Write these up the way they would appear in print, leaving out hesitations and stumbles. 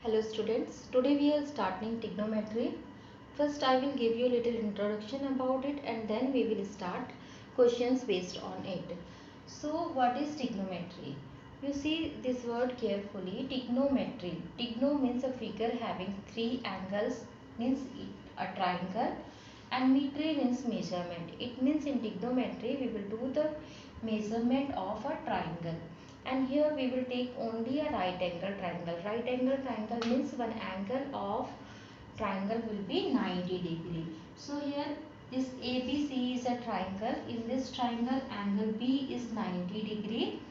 Hello students, today we are starting trigonometry. First I will give you a little introduction about it and then we will start questions based on it. So what is trigonometry? You see this word carefully, trigonometry. Tigno means a figure having three angles, means a triangle, and metry means measurement. It means in trigonometry we will do the measurement of a triangle. And here we will take only a right angle triangle. Right angle triangle means one angle of triangle will be 90 degree. So here this ABC is a triangle. In this triangle angle B is 90 degree.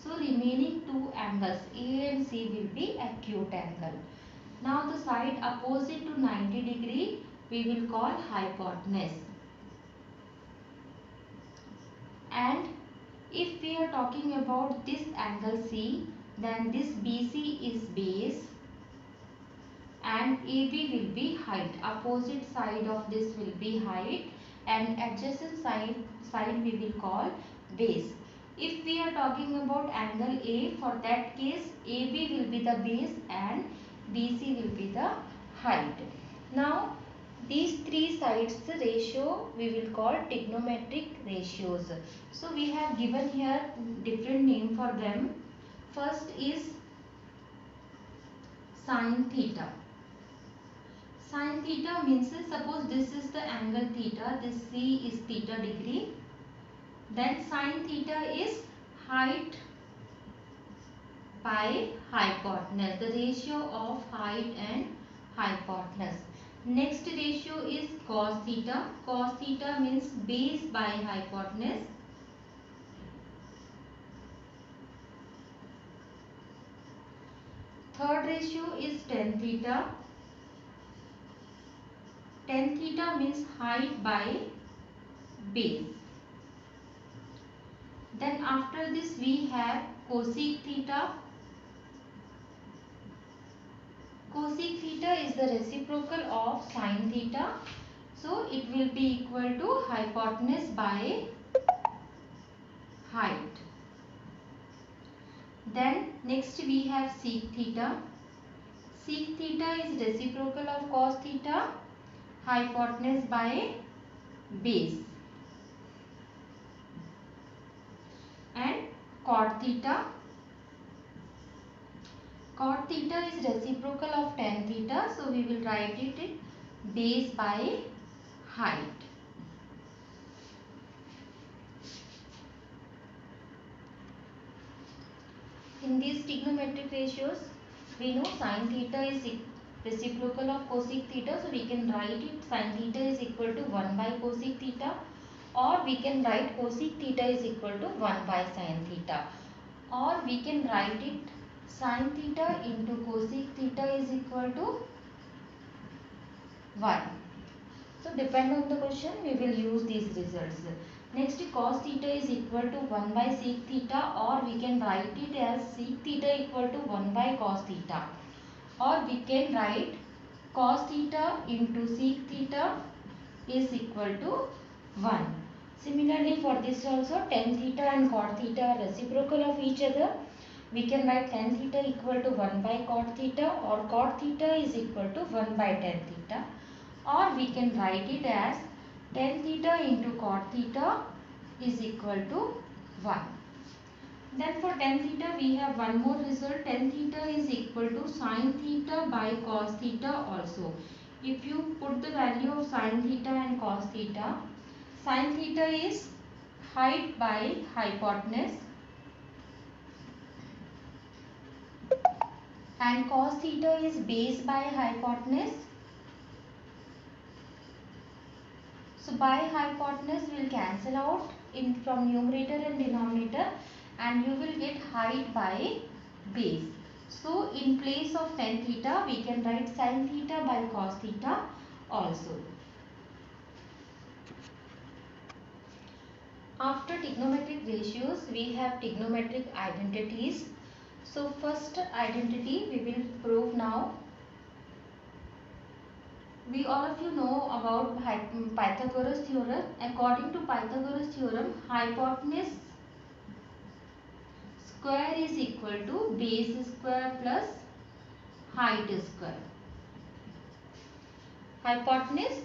So remaining two angles A and C will be acute angle. Now the side opposite to 90 degree we will call hypotenuse. And if we are talking about this angle C, then this BC is base and AB will be height. Opposite side of this will be height and adjacent side we will call base. If we are talking about angle A, for that case AB will be the base and BC will be the height. Now these three sides ratio we will call trigonometric ratios. So we have given here different name for them. First is sin theta. Sin theta means suppose this is the angle theta, this C is theta degree. Then sin theta is height by hypotenuse, the ratio of height and hypotenuse. Next ratio is cos theta. Cos theta means base by hypotenuse. Third ratio is tan theta. Tan theta means height by base. Then after this we have cosec theta. Cosec theta is the reciprocal of sin theta. So it will be equal to hypotenuse by height. Then next we have sec theta. Sec theta is reciprocal of cos theta, hypotenuse by base. And cot theta. Cot theta is reciprocal of tan theta, so we will write it base by height. In these trigonometric ratios, we know sin theta is reciprocal of cosec theta, so we can write it sin theta is equal to 1 by cosec theta, or we can write cosec theta is equal to 1 by sin theta, or we can write it sin theta into cosec theta is equal to 1. So depend on the question, we will use these results. Next, cos theta is equal to 1 by sec theta, or we can write it as sec theta equal to 1 by cos theta, or we can write cos theta into sec theta is equal to 1. Similarly, for this also tan theta and cot theta are reciprocal of each other. We can write tan theta equal to 1 by cot theta, or cot theta is equal to 1 by tan theta, or we can write it as tan theta into cot theta is equal to 1. Then for tan theta we have one more result. Tan theta is equal to sin theta by cos theta also. If you put the value of sin theta and cos theta, sin theta is height by hypotenuse and cos theta is base by hypotenuse. So by hypotenuse will cancel out from numerator and denominator, and you will get height by base. So in place of tan theta we can write sin theta by cos theta also. After trigonometric ratios we have trigonometric identities. So first identity we will prove now. We all of you know about Pythagoras theorem. According to Pythagoras theorem, hypotenuse square is equal to base square plus height square. Hypotenuse,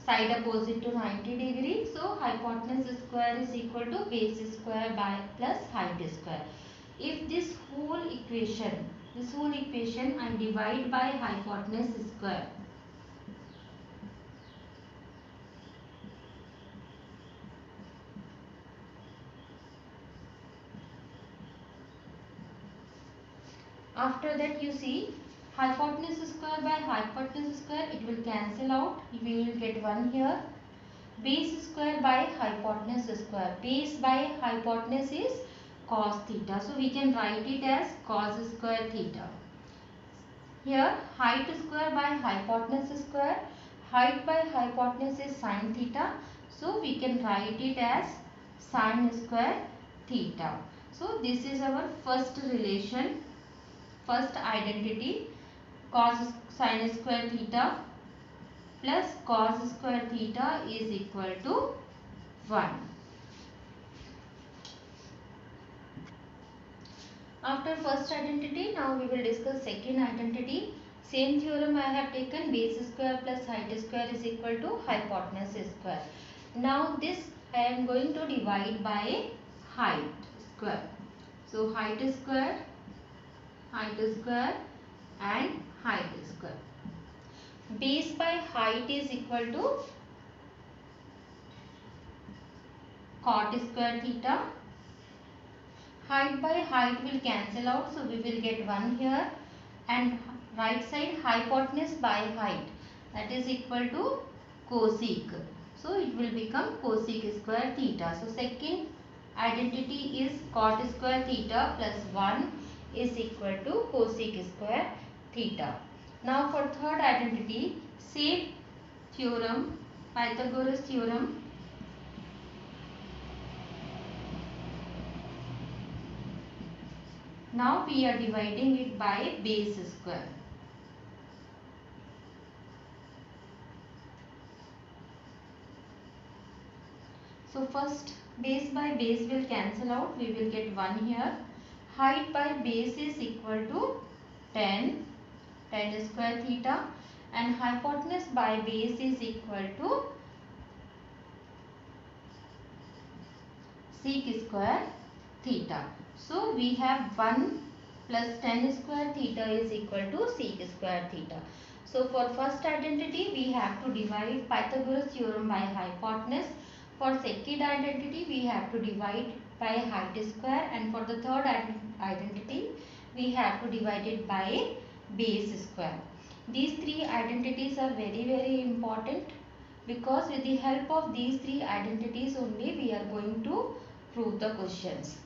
side opposite to 90 degree. So hypotenuse square is equal to base square by plus height square. If this whole equation I divide by hypotenuse square. After that you see hypotenuse square by hypotenuse square, it will cancel out. We will get 1 here. Base square by hypotenuse square. Base by hypotenuse is cos theta. So we can write it as cos square theta. Here height square by hypotenuse square. Height by hypotenuse is sin theta. So we can write it as sin square theta. So this is our first relation, first identity, cos sin square theta plus cos square theta is equal to 1. After first identity, now we will discuss second identity. Same theorem I have taken, base square plus height square is equal to hypotenuse square. Now this I am going to divide by height square. So height square and height square. Base by height is equal to cot square theta. Height by height will cancel out, so we will get 1 here, and right side hypotenuse by height, that is equal to cosec. So it will become cosec square theta. So second identity is cot square theta plus 1 is equal to cosec square theta. Now for third identity, same theorem, Pythagoras theorem. Now we are dividing it by base square. So first base by base will cancel out. We will get 1 here. Height by base is equal to 10 square theta, and hypotenuse by base is equal to sec square theta. So we have 1 plus 10 square theta is equal to sec square theta. So for first identity we have to divide Pythagoras theorem by hypotenuse. For second identity we have to divide by height square, and for the third identity we have to divide it by base square. These three identities are very important, because with the help of these three identities only we are going to prove the questions.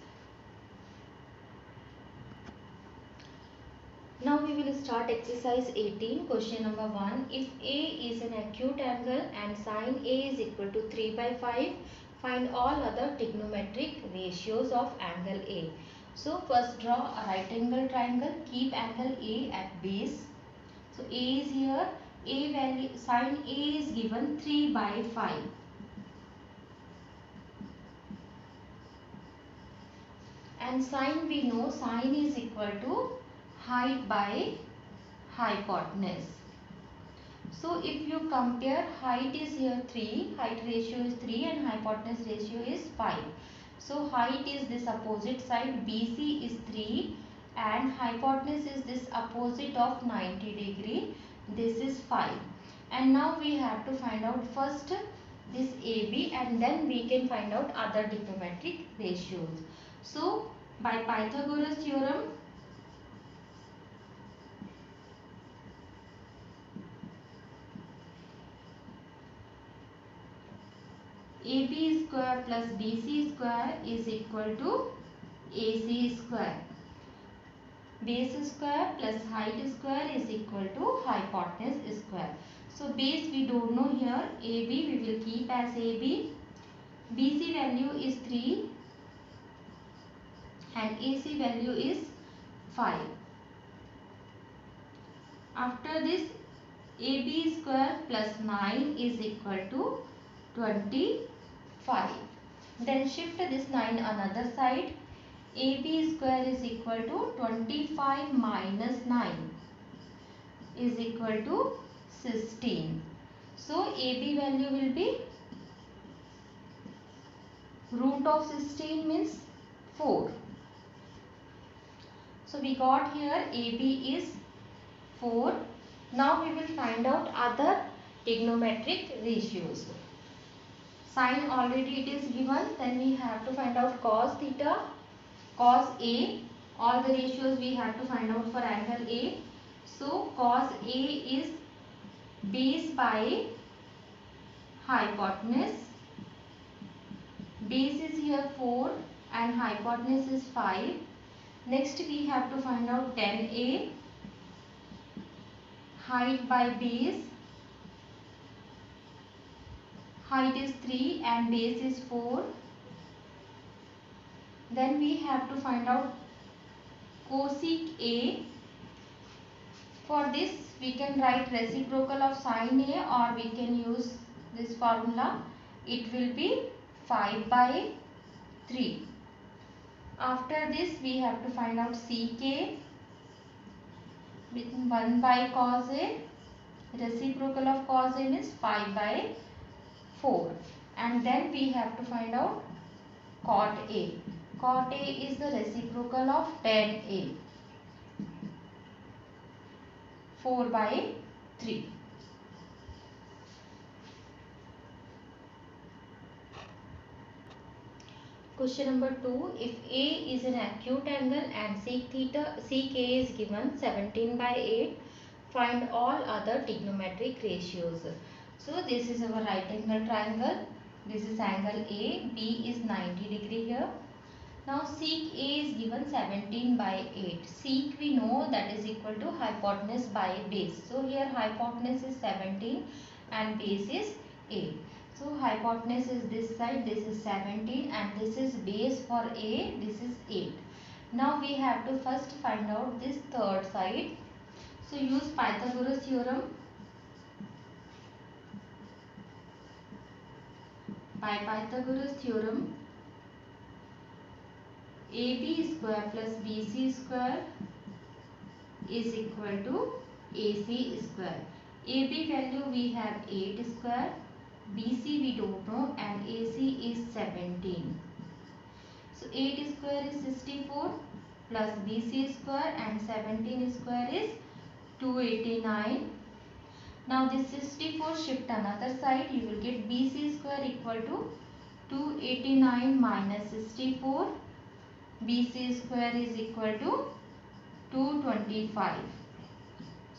Now we will start exercise 18. Question number 1. If A is an acute angle and sin A is equal to 3 by 5, find all other trigonometric ratios of angle A. So first draw a right angle triangle. Keep angle A at base. So A is here. A value, sin A is given 3 by 5. And sin, we know sin is equal to height by hypotenuse. So if you compare, height is here 3, height ratio is 3 and hypotenuse ratio is 5. So height is this opposite side, BC is 3 and hypotenuse is this opposite of 90 degree, this is 5. And now we have to find out first this AB and then we can find out other trigonometric ratios. So by Pythagoras theorem, AB square plus BC square is equal to AC square. Base square plus height square is equal to hypotenuse square. So base we don't know here. AB we will keep as AB. BC value is 3 and AC value is 5. After this, AB square plus 9 is equal to 25. Then shift this 9 another side. AB square is equal to 25 minus 9. is equal to 16. So AB value will be root of 16 means 4. So we got here AB is 4. Now we will find out other trigonometric ratios. Sine already it is given. Then we have to find out cos theta, cos A. All the ratios we have to find out for angle A. So cos A is base by hypotenuse. Base is here 4 and hypotenuse is 5. Next we have to find out tan A, height by base. Height is 3 and base is 4. Then we have to find out cosec A. For this we can write reciprocal of sin A, or we can use this formula. It will be 5 by 3. After this we have to find out ck with 1 by cos A. Reciprocal of cos A is 5 by 4. And then we have to find out cot A. Cot A is the reciprocal of tan A. 4 by 3. Question number 2. If A is an acute angle and sec A is given 17 by 8, find all other trigonometric ratios. So this is our right angle triangle. This is angle A. B is 90 degree here. Now sec A is given 17 by 8. Sec we know that is equal to hypotenuse by base. So here hypotenuse is 17 and base is 8. So hypotenuse is this side, this is 17 and this is base for A, this is 8. Now we have to first find out this third side. So use Pythagoras theorem. By Pythagoras theorem, AB square plus BC square is equal to AC square. AB value we have 8 square, BC we don't know, and AC is 17. So 8 square is 64 plus BC square and 17 square is 289. Now this 64 shift another side, you will get BC square equal to 289 minus 64. BC square is equal to 225.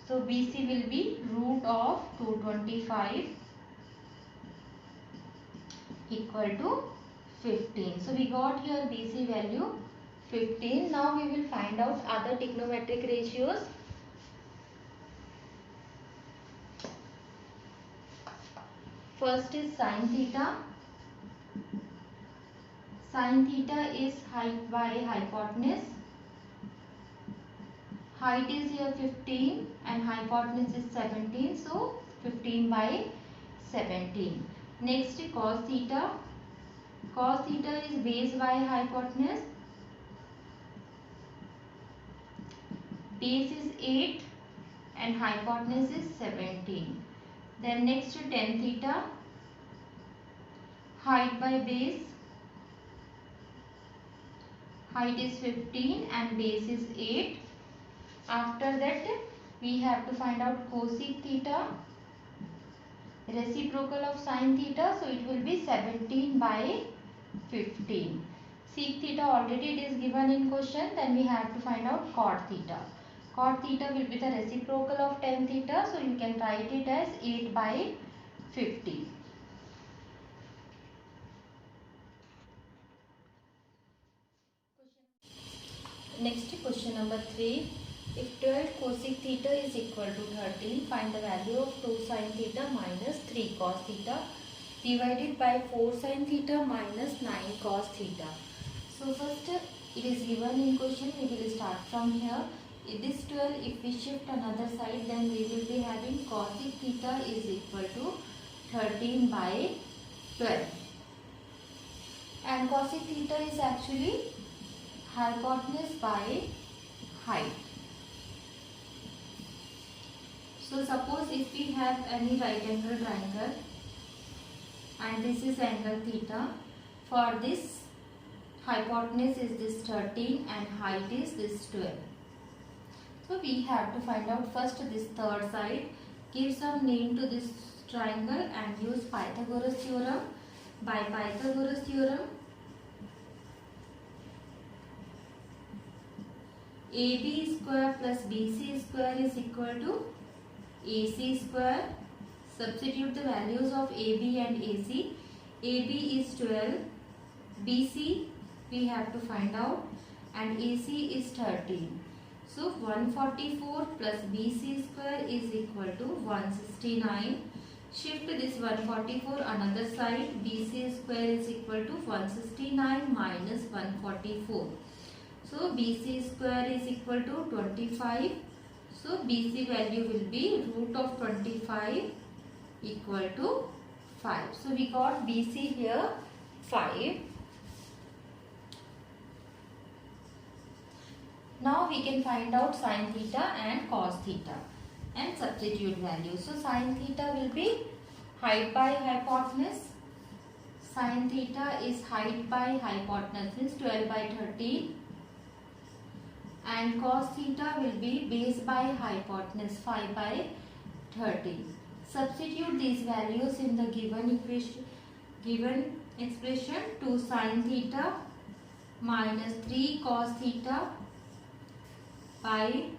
So BC will be root of 225 equal to 15. So we got here BC value 15. Now we will find out other trigonometric ratios. First is sin theta. Sin theta is height by hypotenuse. Height is here 15 and hypotenuse is 17. So 15 by 17. Next cos theta. Cos theta is base by hypotenuse. Base is 8 and hypotenuse is 17. Then next tan theta. Height by base. Height is 15 and base is 8. After that we have to find out cosec theta. Reciprocal of sin theta, so it will be 17 by 15. Sec theta already it is given in question. Then we have to find out cot theta. Cot theta will be the reciprocal of tan theta, so you can write it as 8 by 50. Next question number 3. If 12 cosec theta is equal to 13, find the value of 2 sin theta minus 3 cos theta divided by 4 sin theta minus 9 cos theta. So first it is given in question, we will start from here. This 12, if we shift another side, then we will be having cosec theta is equal to 13 by 12. And cosec theta is actually hypotenuse by height. So suppose if we have any right angle triangle and this is angle theta, for this hypotenuse is this 13 and height is this 12. So we have to find out first this third side, give some name to this triangle and use Pythagoras theorem. By Pythagoras theorem, AB square plus BC square is equal to AC square. Substitute the values of AB and AC. AB is 12, BC we have to find out, and AC is 13. So 144 plus BC square is equal to 169. Shift this 144 another side. BC square is equal to 169 minus 144. So BC square is equal to 25. So BC value will be root of 25 equal to 5. So we got BC here 5. Now we can find out sin theta and cos theta and substitute values. So sin theta will be height by hypotenuse. Sin theta is height by hypotenuse, means 12 by 13. And cos theta will be base by hypotenuse, 5 by 13. Substitute these values in the given expression. 2 sin theta minus 3 cos theta by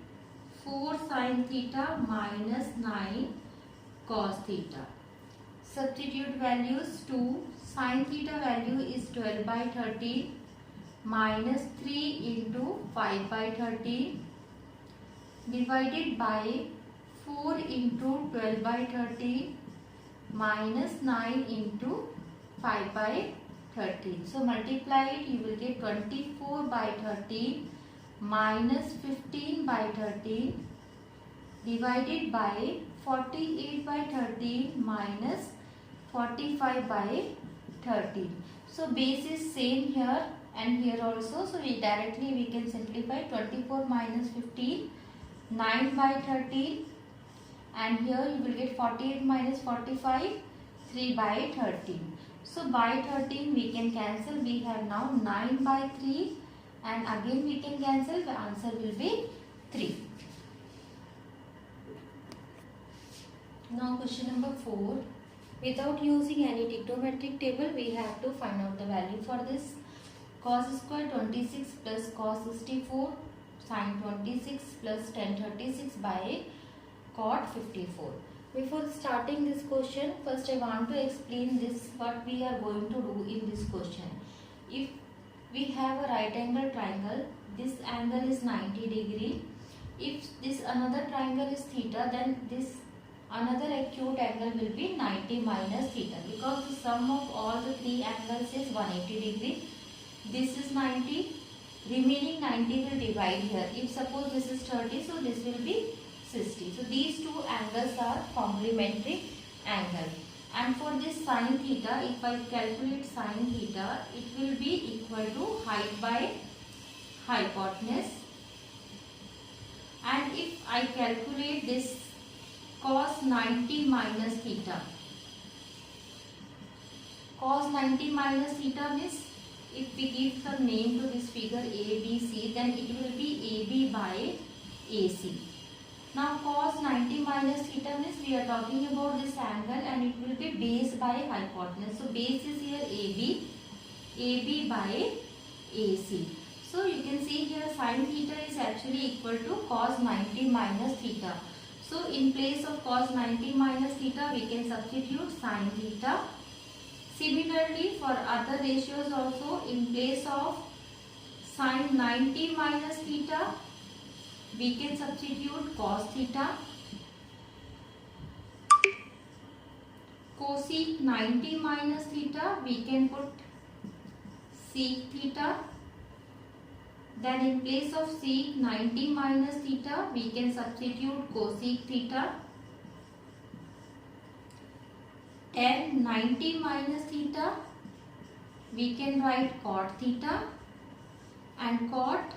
4 sin theta minus 9 cos theta. Substitute values. 2 sin theta value is 12 by 13 minus 3 into 5 by 13 divided by 4 into 12 by 13 minus 9 into 5 by 13. So multiply it, you will get 24 by 13 minus 15 by 13 divided by 48 by 13 minus 45 by 13. So base is same here and here also. So we can simplify 24 minus 15, 9 by 13, and here you will get 48 minus 45, 3 by 13. So by 13 we can cancel. We have now 9 by 3 and again we can cancel. The answer will be 3. Now question number 4. Without using any trigonometric table, we have to find out the value for this. Cos square 26 plus cos 64 sin 26 plus tan 36 by cot 54. Before starting this question, first I want to explain this what we are going to do in this question. If we have a right angle triangle, this angle is 90 degree. If this another triangle is theta, then this another acute angle will be 90 minus theta, because the sum of all the three angles is 180 degree. This is 90, remaining 90 will divide here. If suppose this is 30, so this will be 60. So these two angles are complementary angle. And for this sin theta, if I calculate sin theta, it will be equal to height by hypotenuse. And if I calculate this cos 90 minus theta, cos 90 minus theta means if we give some name to this figure ABC, then it will be AB by AC. Now cos 90 minus theta means we are talking about this angle and it will be base by hypotenuse. So base is here AB, AB by AC. So you can see here sin theta is actually equal to cos 90 minus theta. So in place of cos 90 minus theta, we can substitute sin theta. Similarly, for other ratios also, in place of sin 90 minus theta, we can substitute cos theta. Cosec 90 minus theta, we can put sec theta. Then in place of sec 90 minus theta, we can substitute cosec theta. Tan 90 minus theta, we can write cot theta. And cot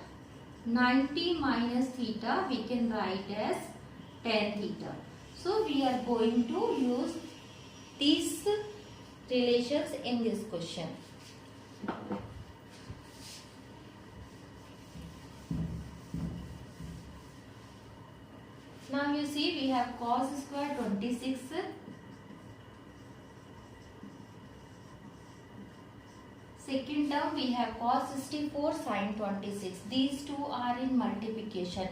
90 minus theta, we can write as tan theta. So we are going to use these relations in this question. Now you see we have cos square 26. Second term we have cos 64 sin 26. These two are in multiplication.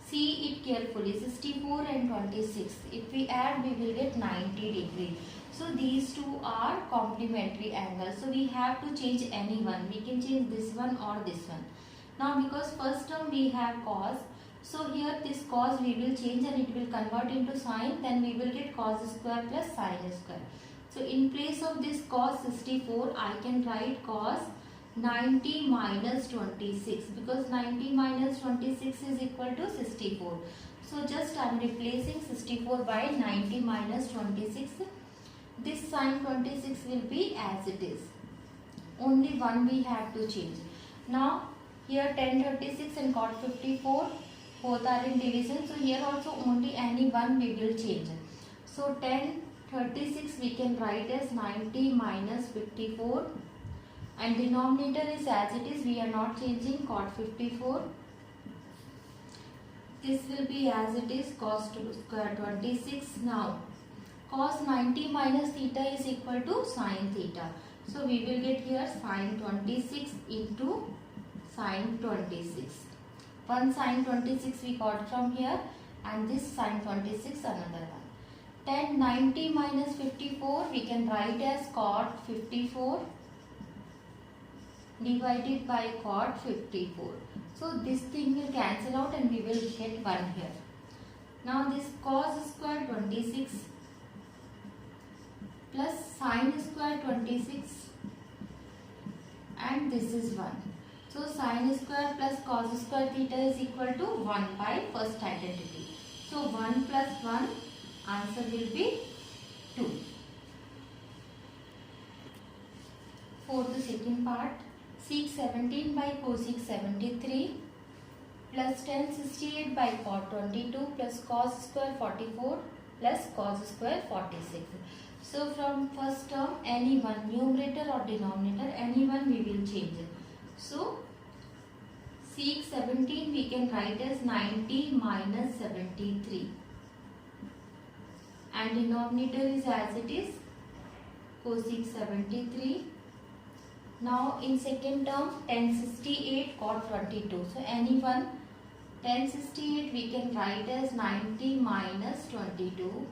See it carefully. 64 and 26. If we add, we will get 90 degree. So these two are complementary angles. So we have to change any one. We can change this one or this one. Now because first term we have cos. So here this cos we will change and it will convert into sine. Then we will get cos square plus sine square. So in place of this cos 64, I can write cos 90 minus 26, because 90 minus 26 is equal to 64. So just I am replacing 64 by 90 minus 26. This sine 26 will be as it is. Only one we have to change. Now here tan 36 and cot 54 both are in division. So here also only any one we will change. So tan 36 we can write as 90 minus 54. And denominator is as it is, we are not changing cot 54. This will be as it is, cos square 26. Now cos 90 minus theta is equal to sin theta. So we will get here sin 26 into sin 26. One sin 26 we got from here and this sin 26 another one. Tan 90 minus 54 we can write as cot 54 divided by cot 54. So this thing will cancel out and we will get 1 here. Now this cos square 26 plus sin square 26 and this is 1. So sin square plus cos square theta is equal to 1 by first identity. So 1 plus 1, answer will be 2. For the second part, sec 17 by cosec 73 plus tan 68 by cot 22 plus cos square 44 plus cos square 46. So from first term, any one, numerator or denominator, any one we will change it. So sec 17 we can write as 90 minus 73 and denominator is as it is, cosec 73. Now in second term, tan 68 cot 22. So any one, tan 68 we can write as 90 minus 22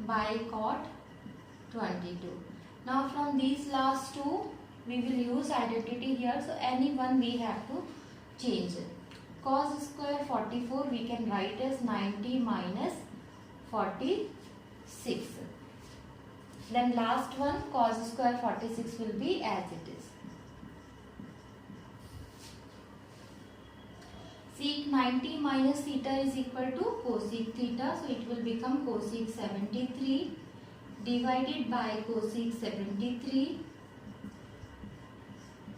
by cot 22. Now from these last two, we will use identity here. So any one we have to change it. Cos square 44 we can write as 90 minus 46. Then last one, cos square 46 will be as it is. Sec 90 minus theta is equal to cosec theta. So it will become cosec 73 divided by cosec 73.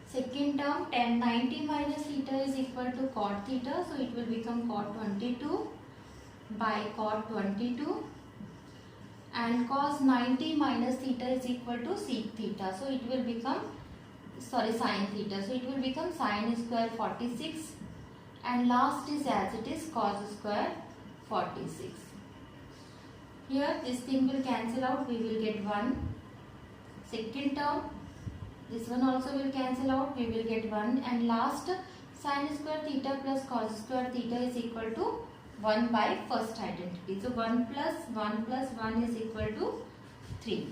Second term, tan 90 minus theta is equal to cot theta. So it will become cot 22 by cot 22. And cos 90 minus theta is equal to sec theta. So it will become, sin theta. So it will become sin square 46. And last is as it is, cos square 46. Here this thing will cancel out. We will get 1. Second term, this one also will cancel out. We will get 1. And last, sin square theta plus cos square theta is equal to 1 by first identity. So 1 plus 1 plus 1 is equal to 3.